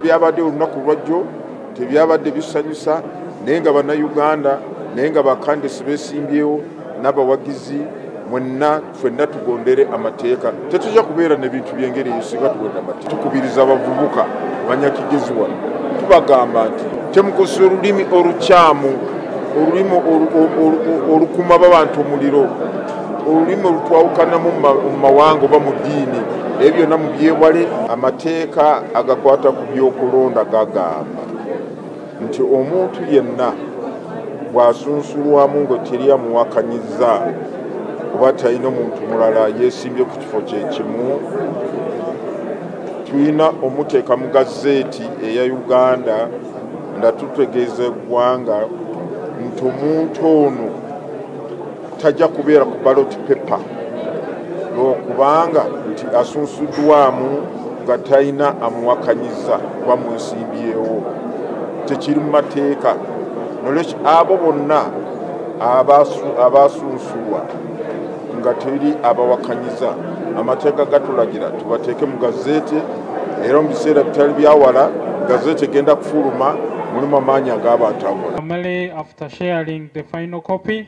byabadde olunaku lwajjo tebyabadde bisanyusa naye nga bannayuganda naye nga bakandesi beesimbyewo n'abawagizi mwenna ffenna tugondere amateeka tetujja kubeera n'ebintu by'engeri eyo singa tugonda amateeka. Tukubiriza abavubuka banyakigezi wano tubagamba nti temukozesa olulimi olukyamu, olulimi olukuma abantu omuliro, olulimi olutwawukanamu mu mawanga oba mu ddiini. Ebyo byonna mu byewale. Amateeka agakwata ku byokulonda gagamba nti omuntu yenna bw'asunsulwamu nga teri amuwakanyiza oba talina omuntu mulala yeesimbye ku kifo kye kimu, tulina omuteeka mu gazeeti eya Uganda nga tutegeeza eggwanga nti omuntu ono tajja kubeera ku ballot paper lw'okubanga nti asunsuddwamu nga talina amuwakanyiza kuba mwesimbyewo, tekiri mu mateeka. Nolwekyo abo bonna abasunsulwa nga teri abawakanyiza, amateeka gatulagira tubateeke mu gazeeti, era mu biseera bitali byawala gazeeti egenda kufuluma, mulimu amaanyi ag'abantu abo. After sharing the final copy.